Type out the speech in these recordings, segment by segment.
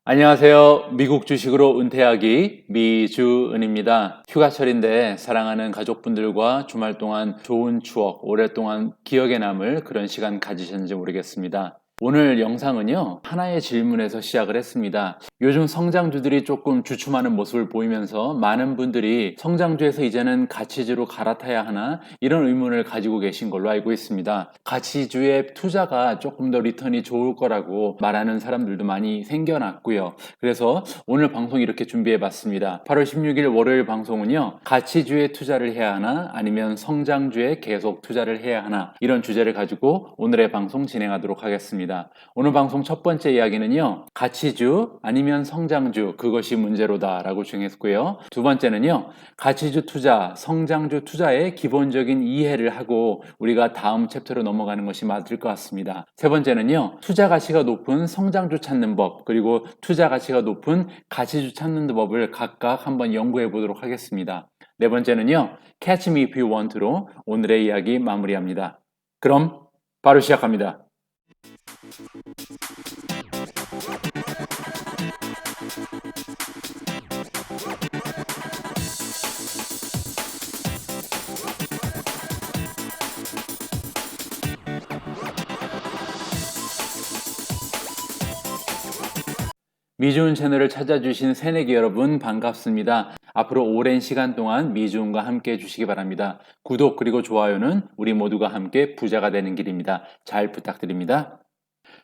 안녕하세요. 미국 주식으로 은퇴하기 미주은입니다. 휴가철인데 사랑하는 가족분들과 주말 동안 좋은 추억, 오랫동안 기억에 남을 그런 시간 가지셨는지 모르겠습니다. 오늘 영상은요, 하나의 질문에서 시작을 했습니다. 요즘 성장주들이 조금 주춤하는 모습을 보이면서 많은 분들이 성장주에서 이제는 가치주로 갈아타야 하나 이런 의문을 가지고 계신 걸로 알고 있습니다. 가치주의 투자가 조금 더 리턴이 좋을 거라고 말하는 사람들도 많이 생겨났고요. 그래서 오늘 방송 이렇게 준비해 봤습니다. 8월 16일 월요일 방송은요, 가치주에 투자를 해야 하나 아니면 성장주에 계속 투자를 해야 하나 이런 주제를 가지고 오늘의 방송 진행하도록 하겠습니다. 오늘 방송 첫 번째 이야기는요, 가치주 아니면 성장주 그것이 문제로다 라고 정했고요. 두 번째는요, 가치주 투자, 성장주 투자의 기본적인 이해를 하고 우리가 다음 챕터로 넘어가는 것이 맞을 것 같습니다. 세 번째는요, 투자 가치가 높은 성장주 찾는 법, 그리고 투자 가치가 높은 가치주 찾는 법을 각각 한번 연구해 보도록 하겠습니다. 네 번째는요, Catch Me If You Want로 오늘의 이야기 마무리합니다. 그럼 바로 시작합니다. 미주은 채널을 찾아주신 새내기 여러분 반갑습니다. 앞으로 오랜 시간 동안 미주은과 함께 해주시기 바랍니다. 구독 그리고 좋아요는 우리 모두가 함께 부자가 되는 길입니다. 잘 부탁드립니다.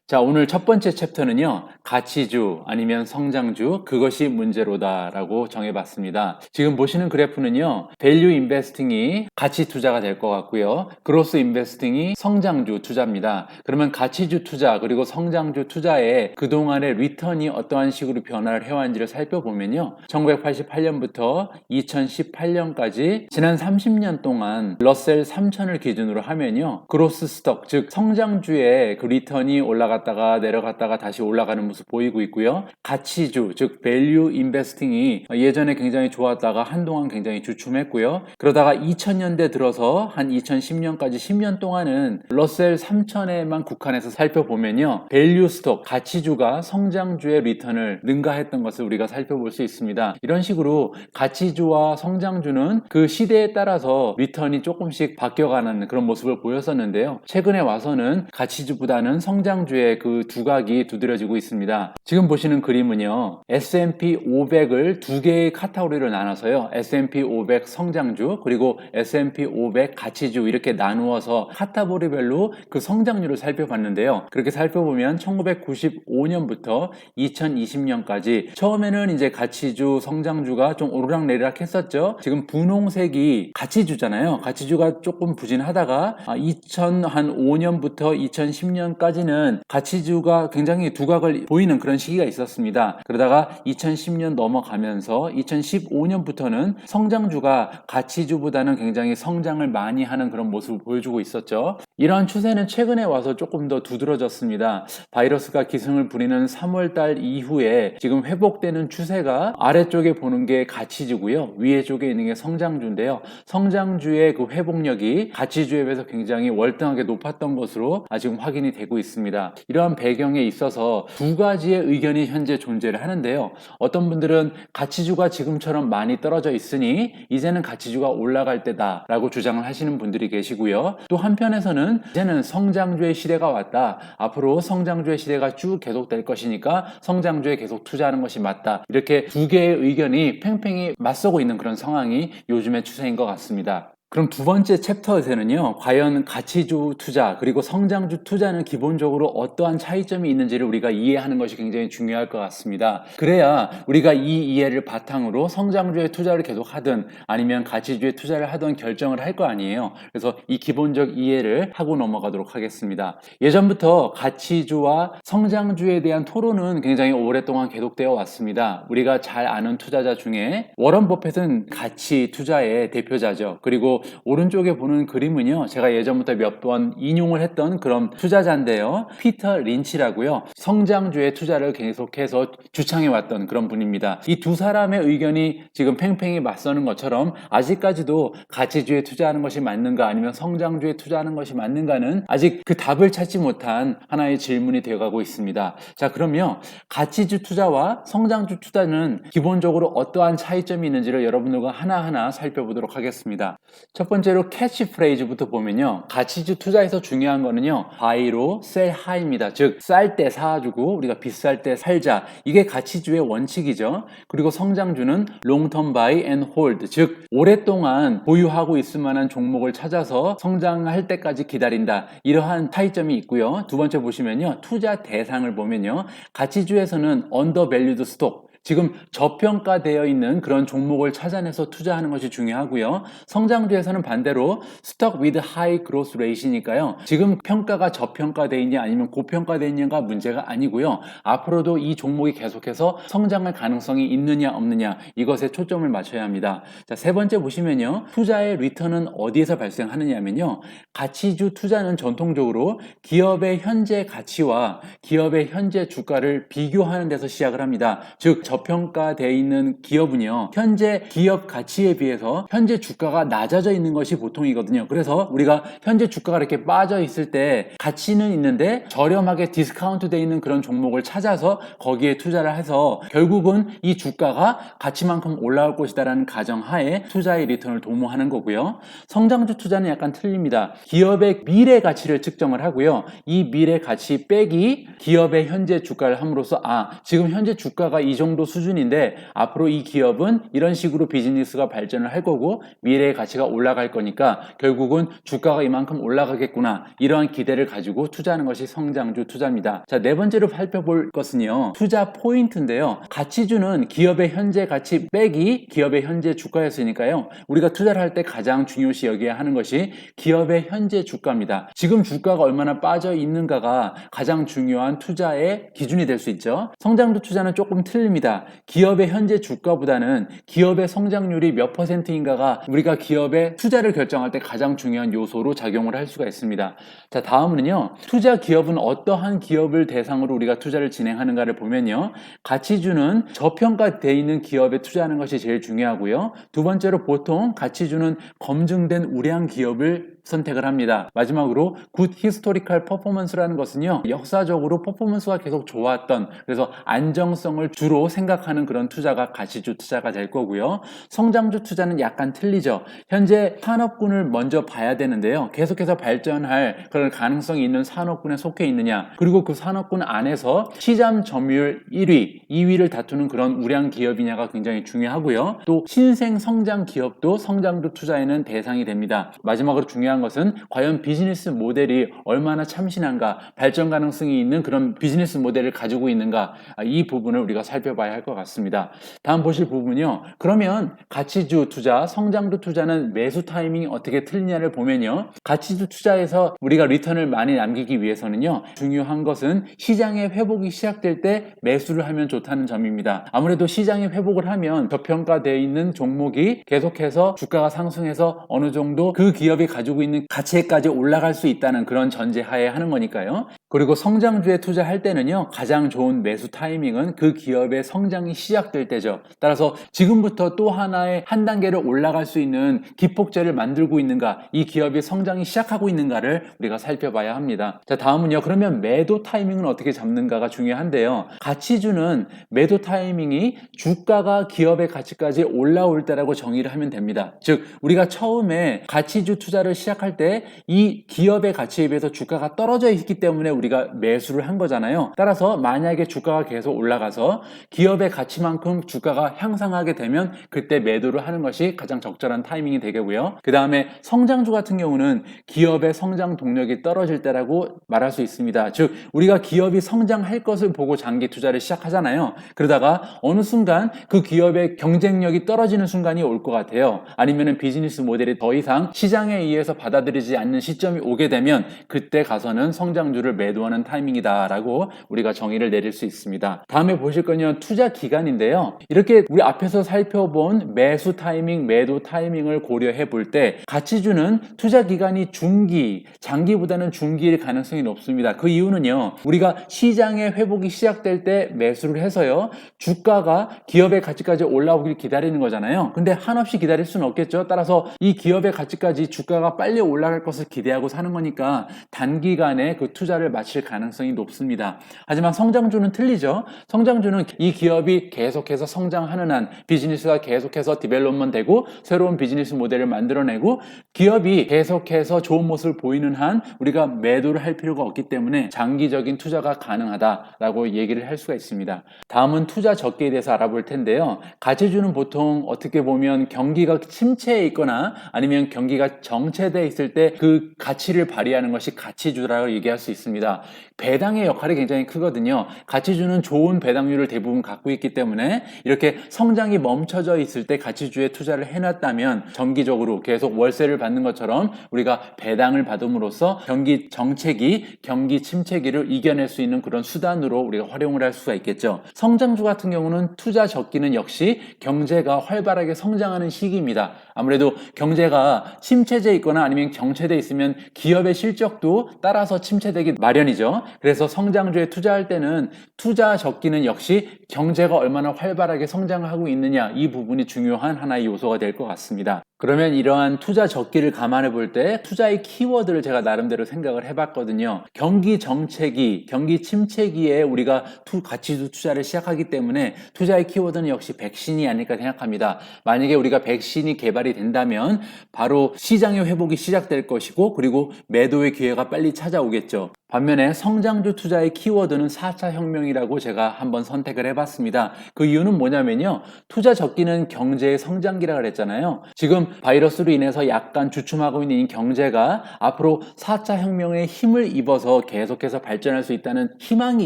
자, 오늘 첫 번째 챕터는요, 가치주 아니면 성장주 그것이 문제로다 라고 정해봤습니다. 지금 보시는 그래프는요, 밸류 인베스팅이 가치 투자가 될 것 같고요, 그로스 인베스팅이 성장주 투자입니다. 그러면 가치주 투자 그리고 성장주 투자의 그동안의 리턴이 어떠한 식으로 변화를 해왔는지를 살펴보면요, 1988년부터 2018년까지 지난 30년 동안 러셀 3000을 기준으로 하면요, 그로스 스톡 즉 성장주의 그 리턴이 올라갔다가 내려갔다가 다시 올라가는 모습 보이고 있고요. 가치주 즉 밸류 인베스팅이 예전에 굉장히 좋았다가 한동안 굉장히 주춤했고요. 그러다가 2000년대 들어서 한 2010년까지 10년 동안은 러셀 3000에만 국한해서 살펴보면요, 밸류 스톡 가치주가 성장주의 리턴을 능가했던 것을 우리가 살펴볼 수 있습니다. 이런 식으로 가치주와 성장주는 그 시대에 따라서 리턴이 조금씩 바뀌어가는 그런 모습을 보였었는데요. 최근에 와서는 가치주보다는 성장주의 그 두각이 두드러지고 있습니다. 지금 보시는 그림은요, S&P 500을 두 개의 카테고리로 나눠서요, S&P 500 성장주 그리고 S&P 500 가치주 이렇게 나누어서 카테고리별로 그 성장률을 살펴봤는데요. 그렇게 살펴보면 1995년부터 2020년까지 처음에는 이제 가치주 성장주가 좀 오르락내리락 했었죠. 지금 분홍색이 가치주잖아요. 가치주가 조금 부진하다가 2005년부터 2010년까지는 가치주가 굉장히 두각을 보이는 그런 시기가 있었습니다. 그러다가 2010년 넘어가면서 2015년부터는 성장주가 가치주보다는 굉장히 성장을 많이 하는 그런 모습을 보여주고 있었죠. 이러한 추세는 최근에 와서 조금 더 두드러졌습니다. 바이러스가 기승을 부리는 3월달 이후에 지금 회복되는 추세가 아래쪽에 보는 게 가치주고요, 위에 쪽에 있는 게 성장주인데요, 성장주의 그 회복력이 가치주에 비해서 굉장히 월등하게 높았던 것으로 지금 확인이 되고 있습니다. 이러한 배경에 있어서 두 가지의 의견이 현재 존재를 하는데요, 어떤 분들은 가치주가 지금처럼 많이 떨어져 있으니 이제는 가치주가 올라갈 때다 라고 주장을 하시는 분들이 계시고요, 또 한편에서는 이제는 성장주의 시대가 왔다, 앞으로 성장주의 시대가 쭉 계속될 것이니까 성장주에 계속 투자하는 것이 맞다, 이렇게 두 개의 의견이 팽팽히 맞서고 있는 그런 상황이 요즘의 추세인 것 같습니다. 그럼 두 번째 챕터에서는요, 과연 가치주 투자 그리고 성장주 투자는 기본적으로 어떠한 차이점이 있는지를 우리가 이해하는 것이 굉장히 중요할 것 같습니다. 그래야 우리가 이 이해를 바탕으로 성장주에 투자를 계속 하든 아니면 가치주에 투자를 하든 결정을 할 거 아니에요. 그래서 이 기본적 이해를 하고 넘어가도록 하겠습니다. 예전부터 가치주와 성장주에 대한 토론은 굉장히 오랫동안 계속되어 왔습니다. 우리가 잘 아는 투자자 중에 워런 버핏은 가치 투자의 대표자죠. 그리고 그리고 오른쪽에 보는 그림은요, 제가 예전부터 몇 번 인용을 했던 그런 투자자인데요. 피터 린치라고요. 성장주의 투자를 계속해서 주창해 왔던 그런 분입니다. 이 두 사람의 의견이 지금 팽팽히 맞서는 것처럼 아직까지도 가치주에 투자하는 것이 맞는가 아니면 성장주에 투자하는 것이 맞는가는 아직 그 답을 찾지 못한 하나의 질문이 되어가고 있습니다. 자, 그러면 가치주 투자와 성장주 투자는 기본적으로 어떠한 차이점이 있는지를 여러분들과 하나하나 살펴보도록 하겠습니다. 첫 번째로 캐치프레이즈부터 보면요, 가치주 투자에서 중요한 거는요, buy low, sell high입니다. 즉 쌀 때 사주고 우리가 비쌀 때 살자, 이게 가치주의 원칙이죠. 그리고 성장주는 long term buy and hold, 즉 오랫동안 보유하고 있을 만한 종목을 찾아서 성장할 때까지 기다린다, 이러한 차이점이 있고요. 두 번째 보시면요, 투자 대상을 보면요, 가치주에서는 undervalued stock, 지금 저평가되어 있는 그런 종목을 찾아내서 투자하는 것이 중요하고요. 성장주에서는 반대로 Stock with High Growth Rate이니까요. 지금 평가가 저평가되어 있냐 아니면 고평가되어 있냐가 문제가 아니고요. 앞으로도 이 종목이 계속해서 성장할 가능성이 있느냐 없느냐, 이것에 초점을 맞춰야 합니다. 자, 세 번째 보시면요, 투자의 리턴은 어디에서 발생하느냐면요, 가치주 투자는 전통적으로 기업의 현재 가치와 기업의 현재 주가를 비교하는 데서 시작을 합니다. 즉 저평가되어 있는 기업은요, 현재 기업 가치에 비해서 현재 주가가 낮아져 있는 것이 보통이거든요. 그래서 우리가 현재 주가가 이렇게 빠져 있을 때 가치는 있는데 저렴하게 디스카운트 되어 있는 그런 종목을 찾아서 거기에 투자를 해서 결국은 이 주가가 가치만큼 올라올 것이다라는 가정하에 투자의 리턴을 도모하는 거고요. 성장주 투자는 약간 틀립니다. 기업의 미래 가치를 측정을 하고요. 이 미래 가치 빼기 기업의 현재 주가를 함으로써 지금 현재 주가가 이 정도 수준인데 앞으로 이 기업은 이런 식으로 비즈니스가 발전을 할 거고 미래의 가치가 올라갈 거니까 결국은 주가가 이만큼 올라가겠구나, 이러한 기대를 가지고 투자하는 것이 성장주 투자입니다. 자, 네 번째로 살펴볼 것은요, 투자 포인트인데요, 가치주는 기업의 현재 가치 빼기 기업의 현재 주가였으니까요, 우리가 투자를 할 때 가장 중요시 여겨야 하는 것이 기업의 현재 주가입니다. 지금 주가가 얼마나 빠져 있는가가 가장 중요한 투자의 기준이 될 수 있죠. 성장주 투자는 조금 틀립니다. 기업의 현재 주가보다는 기업의 성장률이 몇 %인가가 우리가 기업의 투자를 결정할 때 가장 중요한 요소로 작용을 할 수가 있습니다. 자, 다음은요, 투자 기업은 어떠한 기업을 대상으로 우리가 투자를 진행하는가를 보면요, 가치주는 저평가되어 있는 기업에 투자하는 것이 제일 중요하고요. 두 번째로 보통 가치주는 검증된 우량 기업을 선택을 합니다. 마지막으로 굿 히스토리컬 퍼포먼스라는 것은요, 역사적으로 퍼포먼스가 계속 좋았던, 그래서 안정성을 주로 생각하는 그런 투자가 가치주 투자가 될 거고요. 성장주 투자는 약간 틀리죠. 현재 산업군을 먼저 봐야 되는데요, 계속해서 발전할 그런 가능성이 있는 산업군에 속해 있느냐, 그리고 그 산업군 안에서 시장 점유율 1위, 2위를 다투는 그런 우량 기업이냐가 굉장히 중요하고요. 또 신생 성장 기업도 성장주 투자에는 대상이 됩니다. 마지막으로 중요한 것은 과연 비즈니스 모델이 얼마나 참신한가, 발전 가능성이 있는 그런 비즈니스 모델을 가지고 있는가, 이 부분을 우리가 살펴봐야 할 것 같습니다. 다음 보실 부분은요, 그러면 가치주 투자, 성장주 투자는 매수 타이밍이 어떻게 틀리냐를 보면요, 가치주 투자에서 우리가 리턴을 많이 남기기 위해서는요, 중요한 것은 시장의 회복이 시작될 때 매수를 하면 좋다는 점입니다. 아무래도 시장이 회복을 하면 저평가되어 있는 종목이 계속해서 주가가 상승해서 어느 정도 그 기업이 가지고 있는 가치에까지 올라갈 수 있다는 그런 전제하에 하는 거니까요. 그리고 성장주에 투자할 때는요, 가장 좋은 매수 타이밍은 그 기업의 성장이 시작될 때죠. 따라서 지금부터 또 하나의 한 단계를 올라갈 수 있는 기폭제를 만들고 있는가, 이 기업이 성장이 시작하고 있는가를 우리가 살펴봐야 합니다. 자, 다음은요, 그러면 매도 타이밍은 어떻게 잡는가가 중요한데요, 가치주는 매도 타이밍이 주가가 기업의 가치까지 올라올 때라고 정의를 하면 됩니다. 즉 우리가 처음에 가치주 투자를 시작할 때 이 기업의 가치에 비해서 주가가 떨어져 있기 때문에 우리가 매수를 한 거잖아요. 따라서 만약에 주가가 계속 올라가서 기업의 가치만큼 주가가 향상하게 되면 그때 매도를 하는 것이 가장 적절한 타이밍이 되겠고요. 그 다음에 성장주 같은 경우는 기업의 성장 동력이 떨어질 때라고 말할 수 있습니다. 즉 우리가 기업이 성장할 것을 보고 장기 투자를 시작하잖아요. 그러다가 어느 순간 그 기업의 경쟁력이 떨어지는 순간이 올 것 같아요. 아니면은 비즈니스 모델이 더 이상 시장에 의해서 받아들이지 않는 시점이 오게 되면 그때 가서는 성장주를 매도하는 타이밍이다라고 우리가 정의를 내릴 수 있습니다. 다음에 보실 건요, 투자 기간인데요. 이렇게 우리 앞에서 살펴본 매수 타이밍, 매도 타이밍을 고려해 볼 때 가치주는 투자 기간이 중기, 장기보다는 중기일 가능성이 높습니다. 그 이유는요, 우리가 시장의 회복이 시작될 때 매수를 해서요, 주가가 기업의 가치까지 올라오길 기다리는 거잖아요. 근데 한없이 기다릴 수는 없겠죠. 따라서 이 기업의 가치까지 주가가 빨리 올라갈 것을 기대하고 사는 거니까 단기간에 그 투자를 마칠 가능성이 높습니다. 하지만 성장주는 틀리죠. 성장주는 이 기업이 계속해서 성장하는 한, 비즈니스가 계속해서 디벨롭먼트 되고 새로운 비즈니스 모델을 만들어내고 기업이 계속해서 좋은 모습을 보이는 한 우리가 매도를 할 필요가 없기 때문에 장기적인 투자가 가능하다라고 얘기를 할 수가 있습니다. 다음은 투자 적기에 대해서 알아볼 텐데요. 가치주는 보통 어떻게 보면 경기가 침체해 있거나 아니면 경기가 정체되어 있을 때 그 가치를 발휘하는 것이 가치주라고 얘기할 수 있습니다. 배당의 역할이 굉장히 크거든요. 가치주는 좋은 배당률을 대부분 갖고 있기 때문에 이렇게 성장이 멈춰져 있을 때 가치주에 투자를 해놨다면 정기적으로 계속 월세를 받는 것처럼 우리가 배당을 받음으로써 경기 정체기, 경기 침체기를 이겨낼 수 있는 그런 수단으로 우리가 활용을 할 수가 있겠죠. 성장주 같은 경우는 투자 적기는 역시 경제가 활발하게 성장하는 시기입니다. 아무래도 경제가 침체돼 있거나 아니면 정체돼 있으면 기업의 실적도 따라서 침체되기 마련이죠. 그래서 성장주에 투자할 때는 투자 적기는 역시 경제가 얼마나 활발하게 성장하고 있느냐, 이 부분이 중요한 하나의 요소가 될 것 같습니다. 그러면 이러한 투자 적기를 감안해 볼 때 투자의 키워드를 제가 나름대로 생각을 해봤거든요. 경기 정체기, 경기 침체기에 우리가 가치주 투자를 시작하기 때문에 투자의 키워드는 역시 백신이 아닐까 생각합니다. 만약에 우리가 백신이 개발이 된다면 바로 시장의 회복이 시작될 것이고 그리고 매도의 기회가 빨리 찾아오겠죠. 반면에 성장주 투자의 키워드는 4차 혁명이라고 제가 한번 선택을 해봤습니다. 그 이유는 뭐냐면요, 투자 적기는 경제의 성장기라 그랬잖아요. 지금 바이러스로 인해서 약간 주춤하고 있는 이 경제가 앞으로 4차 혁명의 힘을 입어서 계속해서 발전할 수 있다는 희망이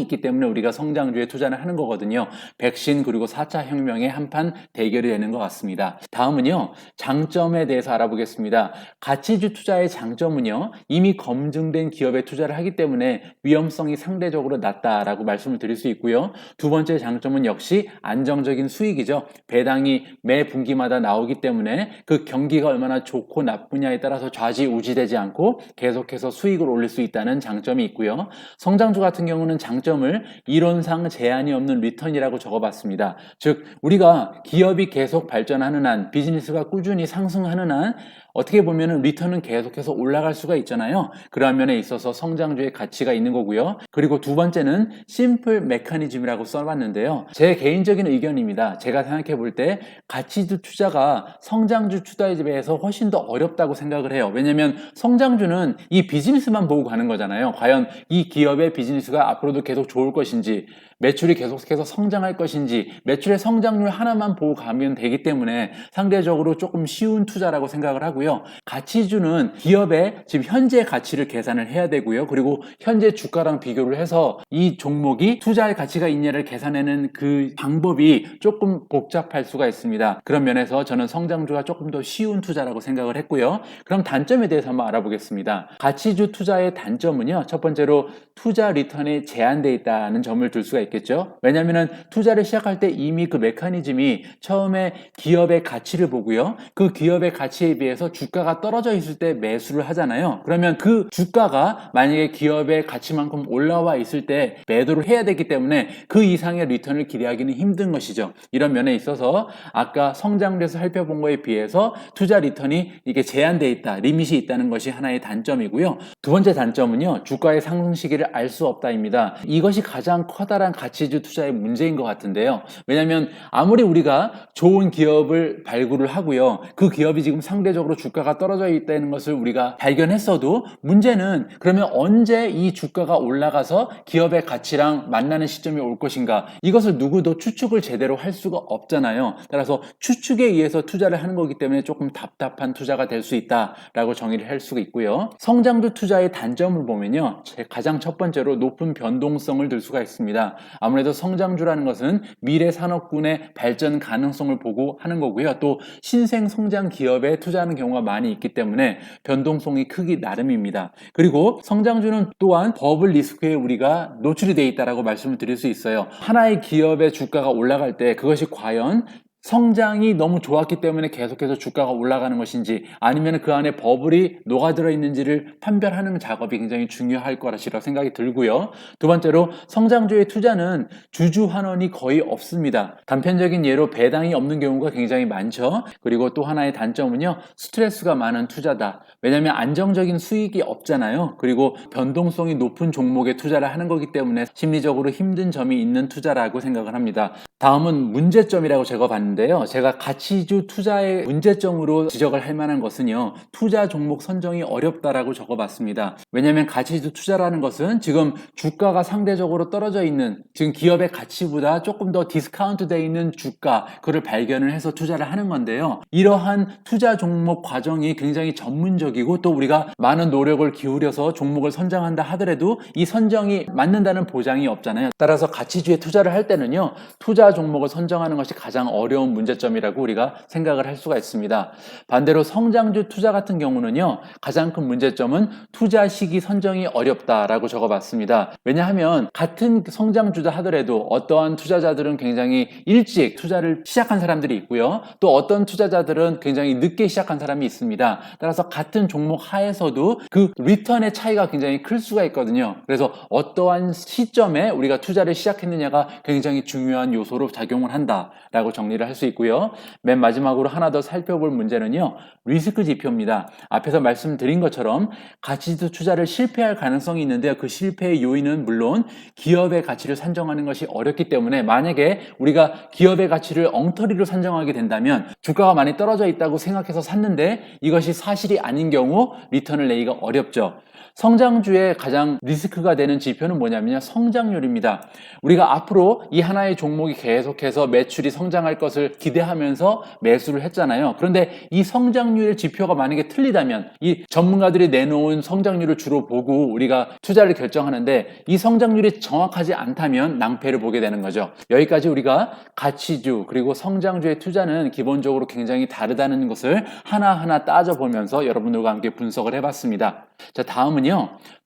있기 때문에 우리가 성장주에 투자를 하는 거거든요. 백신 그리고 4차 혁명의 한판 대결이 되는 것 같습니다. 다음은요, 장점에 대해서 알아보겠습니다. 가치주 투자의 장점은요, 이미 검증된 기업에 투자를 하기 때문에 위험성이 상대적으로 낮다라고 말씀을 드릴 수 있고요. 두 번째 장점은 역시 안정적인 수익이죠. 배당이 매 분기마다 나오기 때문에 그 경기가 얼마나 좋고 나쁘냐에 따라서 좌지우지되지 않고 계속해서 수익을 올릴 수 있다는 장점이 있고요. 성장주 같은 경우는 장점을 이론상 제한이 없는 리턴이라고 적어봤습니다. 즉 우리가 기업이 계속 발전하는 한, 비즈니스가 꾸준히 상승하는 한 어떻게 보면 리턴은 계속해서 올라갈 수가 있잖아요. 그런 면에 있어서 성장주의 가치가 있는 거고요. 그리고 두 번째는 심플 메커니즘이라고 써봤는데요. 제 개인적인 의견입니다. 제가 생각해 볼 때 가치주 투자가 성장주 투자에 비해서 훨씬 더 어렵다고 생각을 해요. 왜냐하면 성장주는 이 비즈니스만 보고 가는 거잖아요. 과연 이 기업의 비즈니스가 앞으로도 계속 좋을 것인지, 매출이 계속해서 성장할 것인지, 매출의 성장률 하나만 보고 가면 되기 때문에 상대적으로 조금 쉬운 투자라고 생각을 하고요. 가치주는 기업의 지금 현재 가치를 계산을 해야 되고요. 그리고 현재 주가랑 비교를 해서 이 종목이 투자할 가치가 있냐를 계산하는 그 방법이 조금 복잡할 수가 있습니다. 그런 면에서 저는 성장주가 조금 더 쉬운 투자라고 생각을 했고요. 그럼 단점에 대해서 한번 알아보겠습니다. 가치주 투자의 단점은요, 첫 번째로 투자 리턴이 제한되어 있다는 점을 들 수가 있겠죠. 왜냐하면 투자를 시작할 때 이미 그 메커니즘이 처음에 기업의 가치를 보고요, 그 기업의 가치에 비해서 주가가 떨어져 있을 때 매수를 하잖아요. 그러면 그 주가가 만약에 기업의 가치만큼 올라와 있을 때 매도를 해야 되기 때문에 그 이상의 리턴을 기대하기는 힘든 것이죠. 이런 면에 있어서 아까 성장주에서 살펴본 거에 비해서 투자 리턴이 이게 제한되어 있다, 리밋이 있다는 것이 하나의 단점이고요. 두 번째 단점은요, 주가의 상승 시기를 알 수 없다입니다. 이것이 가장 커다란 가치주 투자의 문제인 것 같은데요. 왜냐하면 아무리 우리가 좋은 기업을 발굴을 하고요, 그 기업이 지금 상대적으로 주가가 떨어져 있다는 것을 우리가 발견했어도 문제는 그러면 언제 이 주가가 올라가서 기업의 가치랑 만나는 시점이 올 것인가, 이것을 누구도 추측을 제대로 할 수가 없잖아요. 따라서 추측에 의해서 투자를 하는 거기 때문에 조금 답답한 투자가 될 수 있다라고 정의를 할 수가 있고요. 성장주 투자의 단점을 보면요, 가장 첫 번째로 높은 변동성을 들 수가 있습니다. 아무래도 성장주라는 것은 미래 산업군의 발전 가능성을 보고 하는 거고요. 또 신생 성장 기업에 투자하는 경우가 많이 있기 때문에 변동성이 크기 나름입니다. 그리고 성장주는 또한 버블 리스크에 우리가 노출이 되어 있다고 말씀을 드릴 수 있어요. 하나의 기업의 주가가 올라갈 때 그것이 과연 성장이 너무 좋았기 때문에 계속해서 주가가 올라가는 것인지 아니면 그 안에 버블이 녹아들어 있는지를 판별하는 작업이 굉장히 중요할 거라고 생각이 들고요. 두 번째로 성장주의 투자는 주주환원이 거의 없습니다. 단편적인 예로 배당이 없는 경우가 굉장히 많죠. 그리고 또 하나의 단점은요, 스트레스가 많은 투자다. 왜냐하면 안정적인 수익이 없잖아요. 그리고 변동성이 높은 종목에 투자를 하는 거기 때문에 심리적으로 힘든 점이 있는 투자라고 생각을 합니다. 다음은 문제점이라고 제가 봤는데요. 제가 가치주 투자의 문제점으로 지적을 할 만한 것은요, 투자 종목 선정이 어렵다라고 적어봤습니다. 왜냐하면 가치주 투자라는 것은 지금 주가가 상대적으로 떨어져 있는, 지금 기업의 가치보다 조금 더 디스카운트 되어 있는 주가, 그걸 발견을 해서 투자를 하는 건데요. 이러한 투자 종목 과정이 굉장히 전문적이고 또 우리가 많은 노력을 기울여서 종목을 선정한다 하더라도 이 선정이 맞는다는 보장이 없잖아요. 따라서 가치주에 투자를 할 때는요, 투자 종목을 선정하는 것이 가장 어려운 문제점이라고 우리가 생각을 할 수가 있습니다. 반대로 성장주 투자 같은 경우는요, 가장 큰 문제점은 투자 시기 선정이 어렵다라고 적어봤습니다. 왜냐하면 같은 성장주다 하더라도 어떠한 투자자들은 굉장히 일찍 투자를 시작한 사람들이 있고요. 또 어떤 투자자들은 굉장히 늦게 시작한 사람이 있습니다. 따라서 같은 종목 하에서도 그 리턴의 차이가 굉장히 클 수가 있거든요. 그래서 어떠한 시점에 우리가 투자를 시작했느냐가 굉장히 중요한 요소로 작용을 한다라고 정리를 할 수 있고요. 맨 마지막으로 하나 더 살펴볼 문제는요, 리스크 지표입니다. 앞에서 말씀드린 것처럼 가치주 투자를 실패할 가능성이 있는데요. 그 실패의 요인은 물론 기업의 가치를 산정하는 것이 어렵기 때문에 만약에 우리가 기업의 가치를 엉터리로 산정하게 된다면 주가가 많이 떨어져 있다고 생각해서 샀는데 이것이 사실이 아닌 경우 리턴을 내기가 어렵죠. 성장주의 가장 리스크가 되는 지표는 뭐냐면요, 성장률입니다. 우리가 앞으로 이 하나의 종목이 계속해서 매출이 성장할 것을 기대하면서 매수를 했잖아요. 그런데 이 성장률의 지표가 만약에 틀리다면, 이 전문가들이 내놓은 성장률을 주로 보고 우리가 투자를 결정하는데 이 성장률이 정확하지 않다면 낭패를 보게 되는 거죠. 여기까지 우리가 가치주 그리고 성장주의 투자는 기본적으로 굉장히 다르다는 것을 하나하나 따져보면서 여러분들과 함께 분석을 해봤습니다. 자, 다음은요,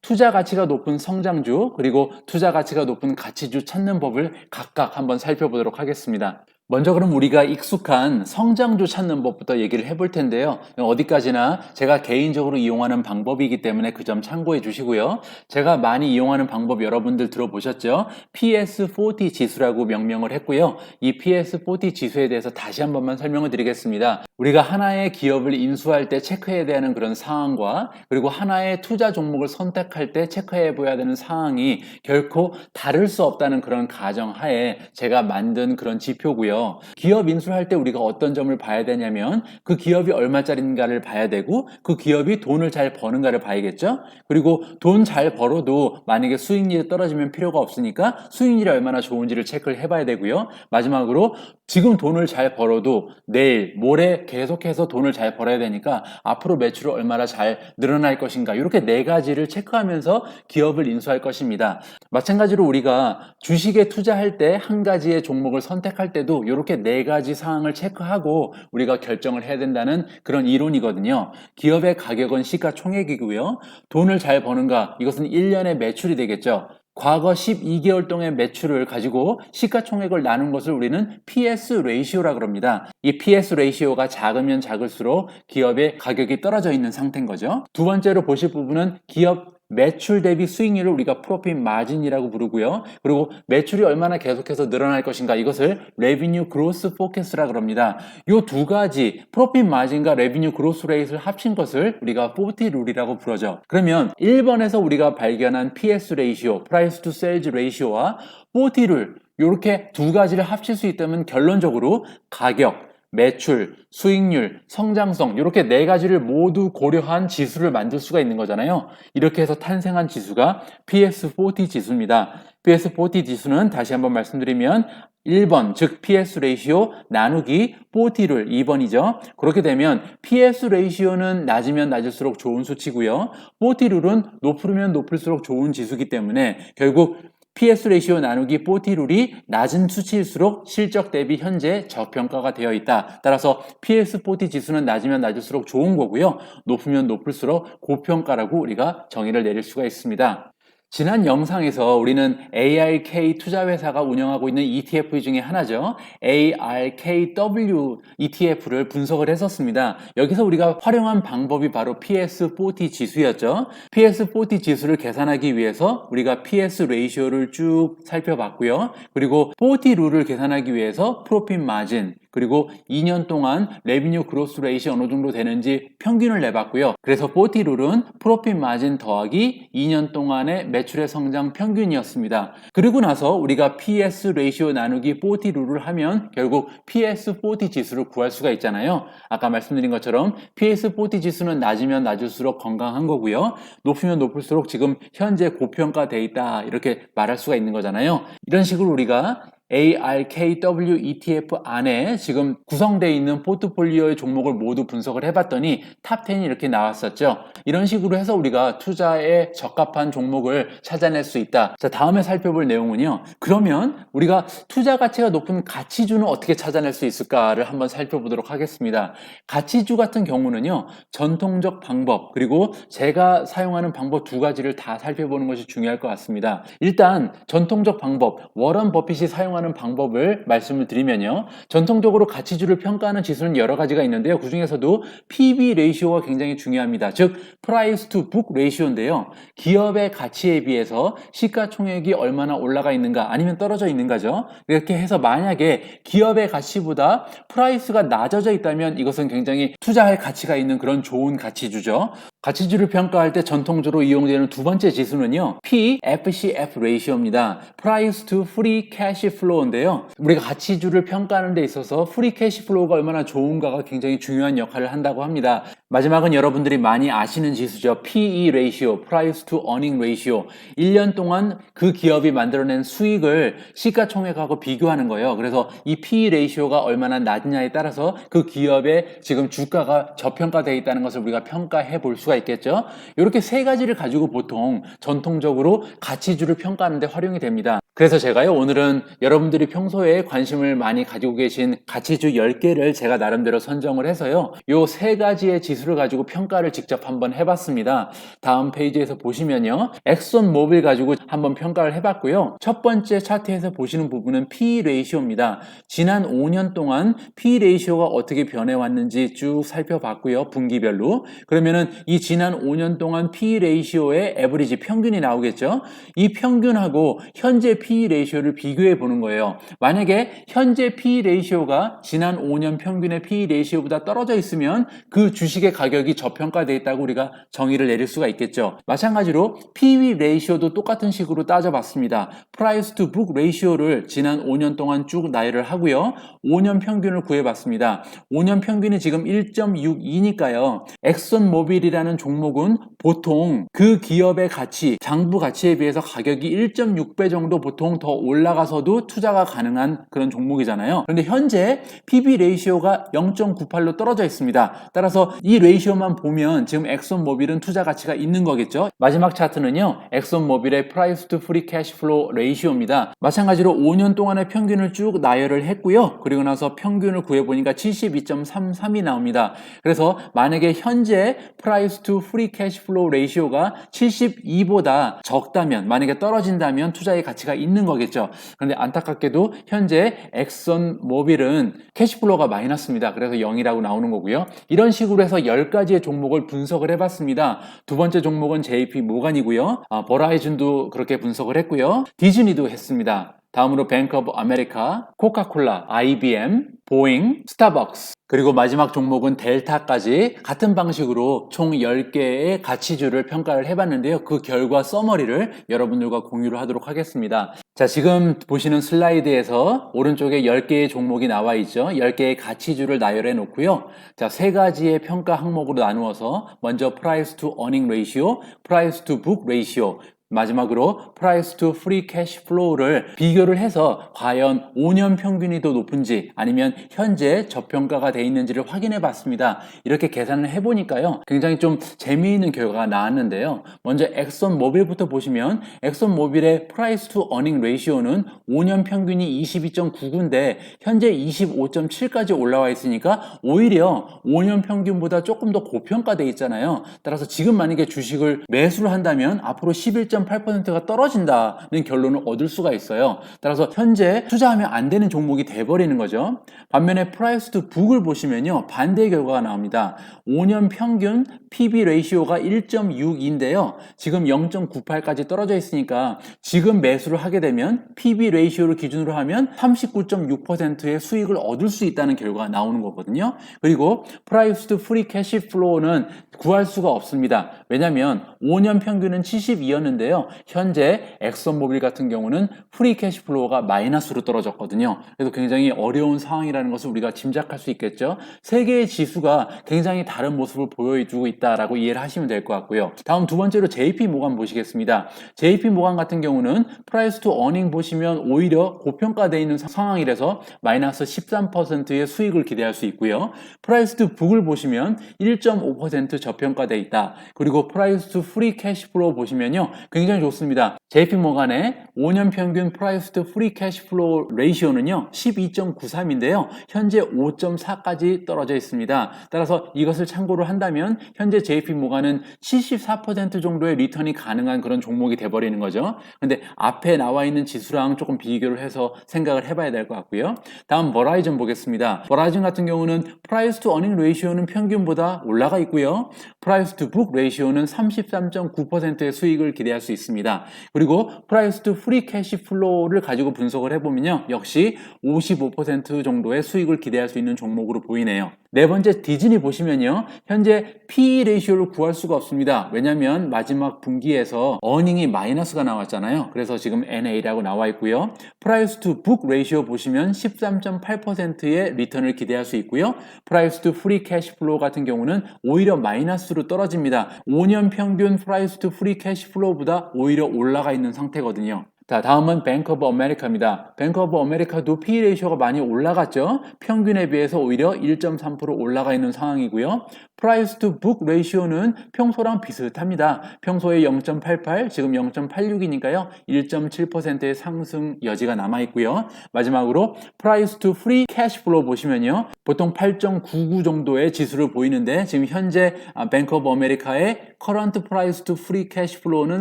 투자 가치가 높은 성장주 그리고 투자 가치가 높은 가치주 찾는 법을 각각 한번 살펴보도록 하겠습니다. 먼저 그럼 우리가 익숙한 성장주 찾는 법부터 얘기를 해볼 텐데요. 어디까지나 제가 개인적으로 이용하는 방법이기 때문에 그 점 참고해 주시고요. 제가 많이 이용하는 방법 여러분들 들어보셨죠? PS40 지수라고 명명을 했고요. 이 PS40 지수에 대해서 다시 한 번만 설명을 드리겠습니다. 우리가 하나의 기업을 인수할 때 체크해야 되는 그런 사항과 그리고 하나의 투자 종목을 선택할 때 체크해 보아야 되는 사항이 결코 다를 수 없다는 그런 가정하에 제가 만든 그런 지표고요. 기업 인수할 때 우리가 어떤 점을 봐야 되냐면 그 기업이 얼마짜리인가를 봐야 되고 그 기업이 돈을 잘 버는가를 봐야겠죠. 그리고 돈 잘 벌어도 만약에 수익률이 떨어지면 필요가 없으니까 수익률이 얼마나 좋은지를 체크를 해봐야 되고요. 마지막으로 지금 돈을 잘 벌어도 내일, 모레 계속해서 돈을 잘 벌어야 되니까 앞으로 매출이 얼마나 잘 늘어날 것인가, 이렇게 네 가지를 체크하면서 기업을 인수할 것입니다. 마찬가지로 우리가 주식에 투자할 때 한 가지의 종목을 선택할 때도 이렇게 네 가지 사항을 체크하고 우리가 결정을 해야 된다는 그런 이론이거든요. 기업의 가격은 시가총액이고요. 돈을 잘 버는가, 이것은 1년의 매출이 되겠죠. 과거 12개월 동안의 매출을 가지고 시가총액을 나눈 것을 우리는 PS 레이시오라고 합니다. 이 PS 레이시오가 작으면 작을수록 기업의 가격이 떨어져 있는 상태인 거죠. 두 번째로 보실 부분은 기업 매출 대비 수익률을 우리가 프로핏 마진이라고 부르고요. 그리고 매출이 얼마나 계속해서 늘어날 것인가, 이것을 레비뉴 그로스 포캐스트라고 합니다. 이 두 가지 프로핏 마진과 레비뉴 그로스 레이트를 합친 것을 우리가 40 룰이라고 부르죠. 그러면 1번에서 우리가 발견한 PS 레이시오, 프라이스 투 세일즈 레이시오와 40 룰, 이렇게 두 가지를 합칠 수 있다면 결론적으로 가격, 매출, 수익률, 성장성, 이렇게 네 가지를 모두 고려한 지수를 만들 수가 있는 거잖아요. 이렇게 해서 탄생한 지수가 PS40 지수입니다. PS40 지수는 다시 한번 말씀드리면 1번, 즉 PS 레이시오 나누기 40를 2번이죠. 그렇게 되면 PS 레이시오는 낮으면 낮을수록 좋은 수치고요. 40룰은 높으면 높을수록 좋은 지수이기 때문에 결국 PS 레이시오 나누기 40 룰이 낮은 수치일수록 실적 대비 현재 저평가가 되어 있다. 따라서 PS40 지수는 낮으면 낮을수록 좋은 거고요. 높으면 높을수록 고평가라고 우리가 정의를 내릴 수가 있습니다. 지난 영상에서 우리는 ARK 투자회사가 운영하고 있는 ETF 중에 하나죠. ARKW ETF를 분석을 했었습니다. 여기서 우리가 활용한 방법이 바로 PS40 지수였죠. PS40 지수를 계산하기 위해서 우리가 PS 레이시오를 쭉 살펴봤고요. 그리고 40 룰을 계산하기 위해서 프로핏 마진, 그리고 2년 동안 레비뉴 그로스 레이시 어느 정도 되는지 평균을 내봤고요. 그래서 40 룰은 프로핏 마진 더하기 2년 동안의 매출의 성장 평균이었습니다. 그리고 나서 우리가 PS 레이시오 나누기 40 룰을 하면 결국 PS40 지수를 구할 수가 있잖아요. 아까 말씀드린 것처럼 PS40 지수는 낮으면 낮을수록 건강한 거고요. 높으면 높을수록 지금 현재 고평가돼 있다 이렇게 말할 수가 있는 거잖아요. 이런 식으로 우리가 ARKW ETF 안에 지금 구성되어 있는 포트폴리오의 종목을 모두 분석을 해봤더니 탑 10이 이렇게 나왔었죠. 이런 식으로 해서 우리가 투자에 적합한 종목을 찾아낼 수 있다. 자, 다음에 살펴볼 내용은요. 그러면 우리가 투자 가치가 높은 가치주는 어떻게 찾아낼 수 있을까를 한번 살펴보도록 하겠습니다. 가치주 같은 경우는요. 전통적 방법 그리고 제가 사용하는 방법 두 가지를 다 살펴보는 것이 중요할 것 같습니다. 일단 전통적 방법, 워런 버핏이 사용하는 방법을 말씀을 드리면요. 전통적으로 가치주를 평가하는 지수는 여러 가지가 있는데요. 그 중에서도 PB 레이시오가 굉장히 중요합니다. 즉 Price to Book 레이시오인데요. 기업의 가치에 비해서 시가총액이 얼마나 올라가 있는가 아니면 떨어져 있는가죠. 이렇게 해서 만약에 기업의 가치보다 프라이스가 낮아져 있다면 이것은 굉장히 투자할 가치가 있는 그런 좋은 가치주죠. 가치주를 평가할 때 전통적으로 이용되는 두 번째 지수는요. PFCF 레이시오입니다. Price to Free Cash Flow인데요. 우리가 가치주를 평가하는 데 있어서 프리 캐시 플로우가 얼마나 좋은가가 굉장히 중요한 역할을 한다고 합니다. 마지막은 여러분들이 많이 아시는 지수죠. PE 레이시오, Price to Earning 레이시오. 1년 동안 그 기업이 만들어낸 수익을 시가총액하고 비교하는 거예요. 그래서 이 PE 레이시오가 얼마나 낮냐에 따라서 그 기업의 지금 주가가 저평가되어 있다는 것을 우리가 평가해 볼 수가 있겠죠. 이렇게 세 가지를 가지고 보통 전통적으로 가치주를 평가하는 데 활용이 됩니다. 그래서 제가요 오늘은 여러분들이 평소에 관심을 많이 가지고 계신 가치주 10개를 제가 나름대로 선정을 해서요 요 세 가지의 지수를 가지고 평가를 직접 한번 해봤습니다. 다음 페이지에서 보시면요 엑손 모빌 가지고 한번 평가를 해봤고요. 첫 번째 차트에서 보시는 부분은 PE 레이시오입니다. 지난 5년 동안 PE 레이시오가 어떻게 변해왔는지 쭉 살펴봤고요. 분기별로. 그러면은 이 지난 5년 동안 PE 레이시오의 에버리지 평균이 나오겠죠. 이 평균하고 현재 PE 레이시오를 비교해 보는 거예요. 만약에 현재 PE 레이시오가 지난 5년 평균의 PE 레이시오보다 떨어져 있으면 그 주식의 가격이 저평가되어 있다고 우리가 정의를 내릴 수가 있겠죠. 마찬가지로 PE 레이시오도 똑같은 식으로 따져봤습니다. Price to Book 레이시오를 지난 5년 동안 쭉 나열을 하고요. 5년 평균을 구해봤습니다. 5년 평균이 지금 1.62니까요. 엑선 모빌이라는 종목은 보통 그 기업의 가치, 장부 가치에 비해서 가격이 1.6배 정도 보통 더 올라가서도 투자가 가능한 그런 종목이잖아요. 그런데 현재 PB 레이시오가 0.98로 떨어져 있습니다. 따라서 이 레이시오만 보면 지금 엑손모빌은 투자 가치가 있는 거겠죠. 마지막 차트는요. 엑손모빌의 Price to Free Cash Flow 레이시오입니다. 마찬가지로 5년 동안의 평균을 쭉 나열을 했고요. 그리고 나서 평균을 구해보니까 72.33이 나옵니다. 그래서 만약에 현재 Price to Free Cash Flow 레이시오가 72보다 적다면, 만약에 떨어진다면 투자의 가치가 있는 거겠죠. 그런데 안타깝게도 현재 엑선모빌은 캐시플로우가 마이너스입니다. 그래서 0이라고 나오는 거고요. 이런 식으로 해서 10가지의 종목을 분석을 해봤습니다. 두 번째 종목은 JP 모간이고요. 버라이즌도 그렇게 분석을 했고요. 디즈니도 했습니다. 다음으로 뱅크 오브 아메리카, 코카콜라, IBM, 보잉, 스타벅스, 그리고 마지막 종목은 델타까지 같은 방식으로 총 10개의 가치주를 평가를 해봤는데요. 그 결과 서머리를 여러분들과 공유를 하도록 하겠습니다. 자, 지금 보시는 슬라이드에서 오른쪽에 10개의 종목이 나와 있죠. 10개의 가치주를 나열해 놓고요. 자, 세 가지의 평가 항목으로 나누어서 먼저 Price to Earning Ratio, Price to Book Ratio, 마지막으로 price to free cash flow를 비교를 해서 과연 5년 평균이 더 높은지 아니면 현재 저평가가 돼 있는지를 확인해 봤습니다. 이렇게 계산을 해보니까요, 굉장히 좀 재미있는 결과가 나왔는데요. 먼저 엑선모빌부터 보시면 엑선모빌의 price to earning ratio는 5년 평균이 22.99인데 현재 25.7까지 올라와 있으니까 오히려 5년 평균보다 조금 더 고평가돼 있잖아요. 따라서 지금 만약에 주식을 매수를 한다면 앞으로 11.8%가 떨어진다는 결론을 얻을 수가 있어요. 따라서 현재 투자하면 안 되는 종목이 돼버리는 거죠. 반면에 price to book을 보시면요, 반대의 결과가 나옵니다. 5년 평균 PB 레이시오가 1.6인데요. 지금 0.98까지 떨어져 있으니까 지금 매수를 하게 되면 PB 레이시오를 기준으로 하면 39.6%의 수익을 얻을 수 있다는 결과가 나오는 거거든요. 그리고 price to free cash flow는 구할 수가 없습니다. 왜냐하면 5년 평균은 72였는데요. 현재 엑선모빌 같은 경우는 프리 캐시 플로우가 마이너스로 떨어졌거든요. 그래서 굉장히 어려운 상황이라는 것을 우리가 짐작할 수 있겠죠. 세 개의 지수가 굉장히 다른 모습을 보여주고 있다라고 이해를 하시면 될 것 같고요. 다음 두 번째로 JP 모간 보시겠습니다. JP 모간 같은 경우는 프라이스 투 어닝 보시면 오히려 고평가되어 있는 상황이라서 마이너스 13%의 수익을 기대할 수 있고요. 프라이스 투 북을 보시면 1.5% 저평가되어 있다. 그리고 프라이스 투 프리 캐시 플로우 보시면요, 굉장히 좋습니다. JP 모간의 5년 평균 프라이스 투 프리 캐시 플로우 레이시오는요 12.93인데요 현재 5.4까지 떨어져 있습니다. 따라서 이것을 참고를 한다면 현재 JP 모간은 74% 정도의 리턴이 가능한 그런 종목이 돼버리는 거죠. 근데 앞에 나와 있는 지수랑 조금 비교를 해서 생각을 해봐야 될 것 같고요. 다음 버라이즌 보겠습니다. 버라이즌 같은 경우는 프라이스 투 어닝 레이시오는 평균보다 올라가 있고요. 프라이스 투 북 레이시오는 33.9%의 수익을 기대할 수 있습니다. 그리고 프라이스 투 프리 캐시 플로우를 가지고 분석을 해보면요, 역시 55% 정도의 수익을 기대할 수 있는 종목으로 보이네요. 네 번째 디즈니 보시면요, 현재 PE 레이시오를 구할 수가 없습니다. 왜냐하면 마지막 분기에서 어닝이 마이너스가 나왔잖아요. 그래서 지금 NA라고 나와 있고요. 프라이스 투 북 레이시오 보시면 13.8%의 리턴을 기대할 수 있고요. 프라이스 투 프리 캐시 플로우 같은 경우는 오히려 마이너스로 떨어집니다. 5년 평균 프라이스 투 프리 캐시 플로우보다 오히려 올라가 있는 상태거든요. 자, 다음은 뱅크 오브 아메리카입니다. 뱅크 오브 아메리카도 PE 레이시오가 많이 올라갔죠. 평균에 비해서 오히려 1.3% 올라가 있는 상황이고요. 프라이스 투 북 레이시오는 평소랑 비슷합니다. 평소에 0.88, 지금 0.86이니까요. 1.7%의 상승 여지가 남아 있고요. 마지막으로 프라이스 투 프리 캐시 플로우 보시면요, 보통 8.99 정도의 지수를 보이는데 지금 현재 뱅크 오브 아메리카의 커런트 프라이스 투 프리 캐시 플로우는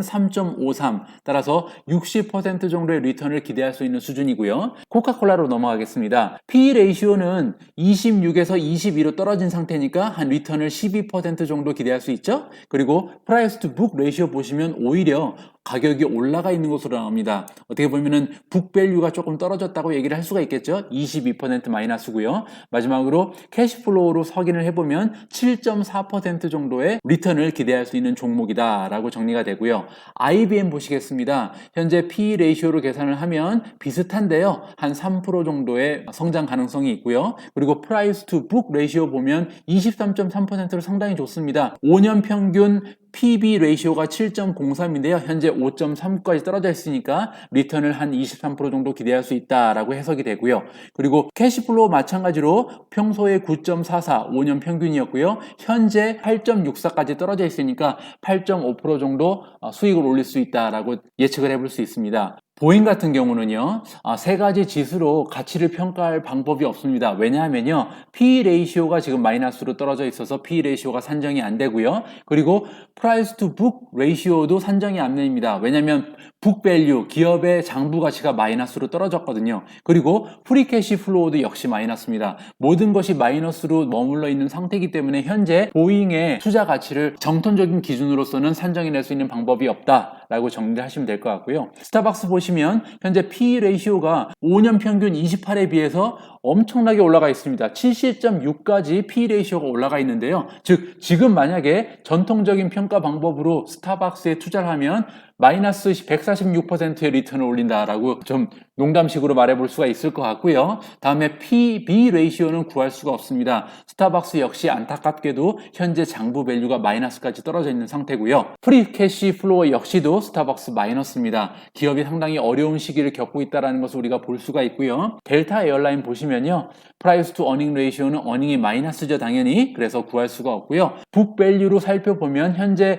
3.53, 따라서 60% 정도의 리턴을 기대할 수 있는 수준이고요. 코카콜라로 넘어가겠습니다. PE 레이시오는 26에서 22로 떨어진 상태니까 한 리턴을 12% 정도 기대할 수 있죠. 그리고 프라이스 투 북 레이시오 보시면 오히려 가격이 올라가 있는 것으로 나옵니다. 어떻게 보면은 북밸류가 조금 떨어졌다고 얘기를 할 수가 있겠죠. 22% 마이너스고요. 마지막으로 캐시플로우로 확인을 해보면 7.4% 정도의 리턴을 기대할 수 있는 종목이다 라고 정리가 되고요. IBM 보시겠습니다. 현재 PE 레이시오로 계산을 하면 비슷한데요, 한 3% 정도의 성장 가능성이 있고요. 그리고 프라이스 투 북 레이시오 보면 23.3%로 상당히 좋습니다. 5년 평균 PB 레이시오가 7.03인데요. 현재 5.3까지 떨어져 있으니까 리턴을 한 23% 정도 기대할 수 있다라고 해석이 되고요. 그리고 캐시플로우 마찬가지로 평소에 9.44, 5년 평균이었고요. 현재 8.64까지 떨어져 있으니까 8.5% 정도 수익을 올릴 수 있다라고 예측을 해볼 수 있습니다. 보잉 같은 경우는요, 세 가지 지수로 가치를 평가할 방법이 없습니다. 왜냐하면요, PE 레이시오가 지금 마이너스로 떨어져 있어서 PE 레이시오가 산정이 안 되고요. 그리고 프라이스 투 북 레이시오도 산정이 안 됩니다. 왜냐하면 북밸류, 기업의 장부 가치가 마이너스로 떨어졌거든요. 그리고 프리캐시 플로우도 역시 마이너스입니다. 모든 것이 마이너스로 머물러 있는 상태이기 때문에 현재 보잉의 투자 가치를 정통적인 기준으로서는 산정해낼 수 있는 방법이 없다라고 정리를 하시면 될 것 같고요. 스타벅스 보시면 현재 PE 레이시오가 5년 평균 28에 비해서 엄청나게 올라가 있습니다. 70.6까지 P 레이시오가 올라가 있는데요. 즉 지금 만약에 전통적인 평가 방법으로 스타벅스에 투자를 하면 마이너스 146%의 리턴을 올린다라고 좀 농담식으로 말해볼 수가 있을 것 같고요. 다음에 PB 레이시오는 구할 수가 없습니다. 스타벅스 역시 안타깝게도 현재 장부 밸류가 마이너스까지 떨어져 있는 상태고요. 프리 캐시 플로어 역시도 스타벅스 마이너스입니다. 기업이 상당히 어려운 시기를 겪고 있다는 것을 우리가 볼 수가 있고요. 델타 에어라인 보시면요. 프라이스 투 어닝 레이시오는 어닝이 마이너스죠, 당연히. 그래서 구할 수가 없고요. 북 밸류로 살펴보면 현재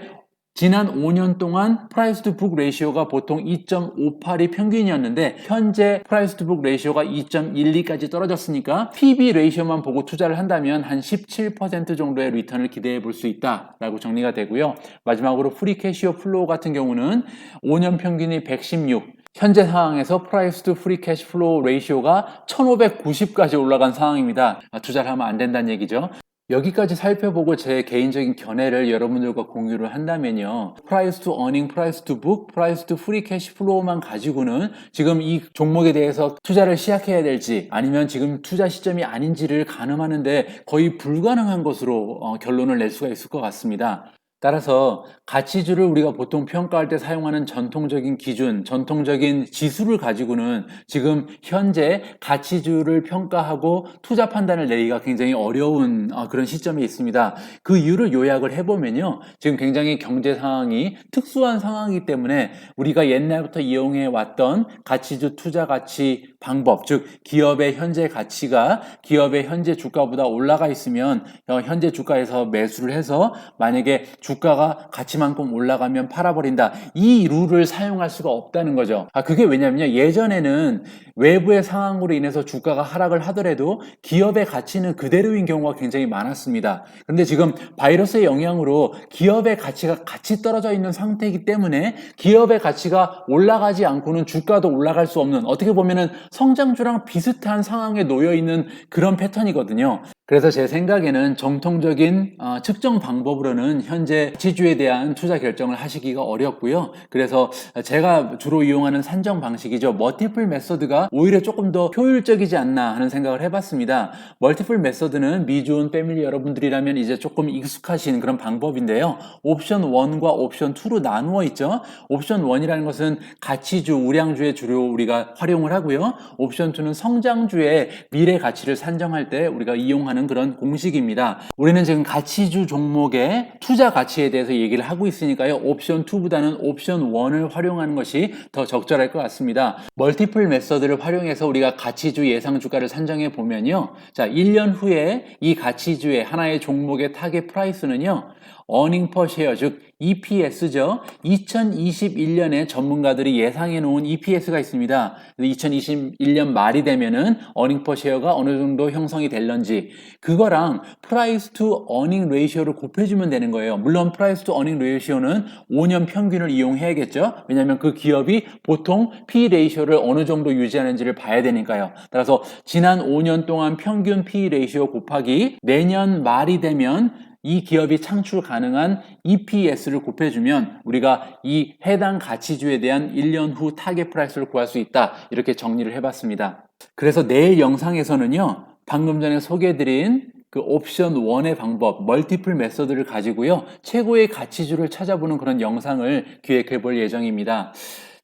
지난 5년 동안 프라이스 투 북 레이시오가 보통 2.58이 평균이었는데 현재 프라이스 투 북 레이시오가 2.12까지 떨어졌으니까 PB 레이시오만 보고 투자를 한다면 한 17% 정도의 리턴을 기대해 볼 수 있다라고 정리가 되고요. 마지막으로 프리 캐시오 플로우 같은 경우는 5년 평균이 116, 현재 상황에서 프라이스 투 프리 캐시 플로우 레이시오가 1590까지 올라간 상황입니다. 투자를 하면 안 된다는 얘기죠. 여기까지 살펴보고 제 개인적인 견해를 여러분들과 공유를 한다면요. 프라이스 투 어닝, 프라이스 투 북, 프라이스 투 프리 캐시 플로우만 가지고는 지금 이 종목에 대해서 투자를 시작해야 될지 아니면 지금 투자 시점이 아닌지를 가늠하는데 거의 불가능한 것으로 결론을 낼 수가 있을 것 같습니다. 따라서 가치주를 우리가 보통 평가할 때 사용하는 전통적인 기준, 전통적인 지수를 가지고는 지금 현재 가치주를 평가하고 투자 판단을 내리기가 굉장히 어려운 그런 시점에 있습니다. 그 이유를 요약을 해보면요. 지금 굉장히 경제 상황이 특수한 상황이기 때문에 우리가 옛날부터 이용해 왔던 가치주 투자 가치 방법, 즉 기업의 현재 가치가 기업의 현재 주가보다 올라가 있으면 현재 주가에서 매수를 해서 만약에 주가가 가치만큼 올라가면 팔아버린다. 이 룰을 사용할 수가 없다는 거죠. 그게 왜냐면요. 예전에는 외부의 상황으로 인해서 주가가 하락을 하더라도 기업의 가치는 그대로인 경우가 굉장히 많았습니다. 그런데 지금 바이러스의 영향으로 기업의 가치가 같이 떨어져 있는 상태이기 때문에 기업의 가치가 올라가지 않고는 주가도 올라갈 수 없는, 어떻게 보면은 성장주랑 비슷한 상황에 놓여 있는 그런 패턴이거든요. 그래서 제 생각에는 정통적인 측정 방법으로는 현재 가치주에 대한 투자 결정을 하시기가 어렵고요. 그래서 제가 주로 이용하는 산정 방식이죠. 멀티플 메서드가 오히려 조금 더 효율적이지 않나 하는 생각을 해봤습니다. 멀티플 메서드는 미주온 패밀리 여러분들이라면 이제 조금 익숙하신 그런 방법인데요. 옵션 1과 옵션 2로 나누어 있죠. 옵션 1이라는 것은 가치주, 우량주에 주로 우리가 활용을 하고요. 옵션 2는 성장주의 미래 가치를 산정할 때 우리가 이용하는 그런 공식입니다. 우리는 지금 가치주 종목의 투자 가치에 대해서 얘기를 하고 있으니까요. 옵션 2보다는 옵션 1을 활용하는 것이 더 적절할 것 같습니다. 멀티플 메서드를 활용해서 우리가 가치주 예상 주가를 산정해 보면요. 자, 1년 후에 이 가치주의 하나의 종목의 타겟 프라이스는요. 어닝 퍼 쉐어, 즉 EPS죠. 2021년에 전문가들이 예상해 놓은 EPS가 있습니다. 2021년 말이 되면은 어닝 퍼 쉐어가 어느 정도 형성이 될런지 그거랑 프라이스 투 어닝 레이시오를 곱해주면 되는 거예요. 물론 프라이스 투 어닝 레이시오는 5년 평균을 이용해야겠죠. 왜냐하면 그 기업이 보통 P 레이시오를 어느 정도 유지하는지를 봐야 되니까요. 따라서 지난 5년 동안 평균 P 레이시오 곱하기 내년 말이 되면 이 기업이 창출 가능한 EPS를 곱해주면 우리가 이 해당 가치주에 대한 1년 후 타겟 프라이스를 구할 수 있다. 이렇게 정리를 해봤습니다. 그래서 내일 영상에서는요. 방금 전에 소개해드린 그 옵션 1의 방법, 멀티플 메서드를 가지고요. 최고의 가치주를 찾아보는 그런 영상을 기획해 볼 예정입니다.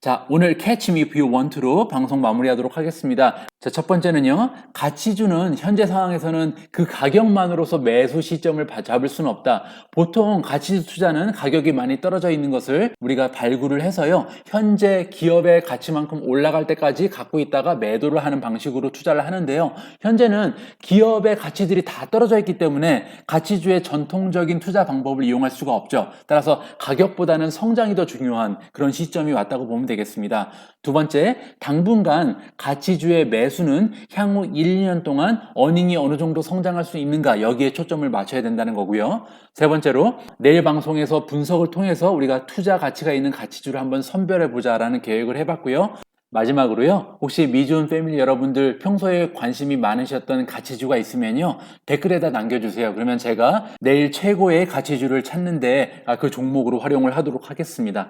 자, 오늘 Catch Me If You Want To로 방송 마무리하도록 하겠습니다. 자, 첫 번째는요. 가치주는 현재 상황에서는 그 가격만으로서 매수 시점을 잡을 수는 없다. 보통 가치주 투자는 가격이 많이 떨어져 있는 것을 우리가 발굴을 해서요. 현재 기업의 가치만큼 올라갈 때까지 갖고 있다가 매도를 하는 방식으로 투자를 하는데요. 현재는 기업의 가치들이 다 떨어져 있기 때문에 가치주의 전통적인 투자 방법을 이용할 수가 없죠. 따라서 가격보다는 성장이 더 중요한 그런 시점이 왔다고 보면 되겠습니다. 두 번째, 당분간 가치주의 매수는 향후 1, 2년 동안 어닝이 어느 정도 성장할 수 있는가 여기에 초점을 맞춰야 된다는 거고요. 세 번째로 내일 방송에서 분석을 통해서 우리가 투자 가치가 있는 가치주를 한번 선별해 보자라는 계획을 해봤고요. 마지막으로요. 혹시 미주온 패밀리 여러분들 평소에 관심이 많으셨던 가치주가 있으면요. 댓글에다 남겨주세요. 그러면 제가 내일 최고의 가치주를 찾는데 그 종목으로 활용을 하도록 하겠습니다.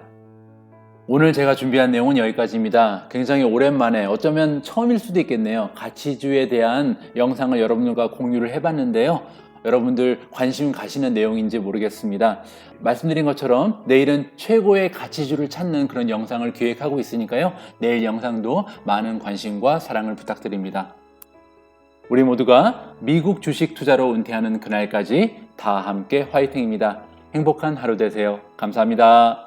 오늘 제가 준비한 내용은 여기까지입니다. 굉장히 오랜만에 어쩌면 처음일 수도 있겠네요. 가치주에 대한 영상을 여러분들과 공유를 해봤는데요. 여러분들 관심 가시는 내용인지 모르겠습니다. 말씀드린 것처럼 내일은 최고의 가치주를 찾는 그런 영상을 기획하고 있으니까요. 내일 영상도 많은 관심과 사랑을 부탁드립니다. 우리 모두가 미국 주식 투자로 은퇴하는 그날까지 다 함께 화이팅입니다. 행복한 하루 되세요. 감사합니다.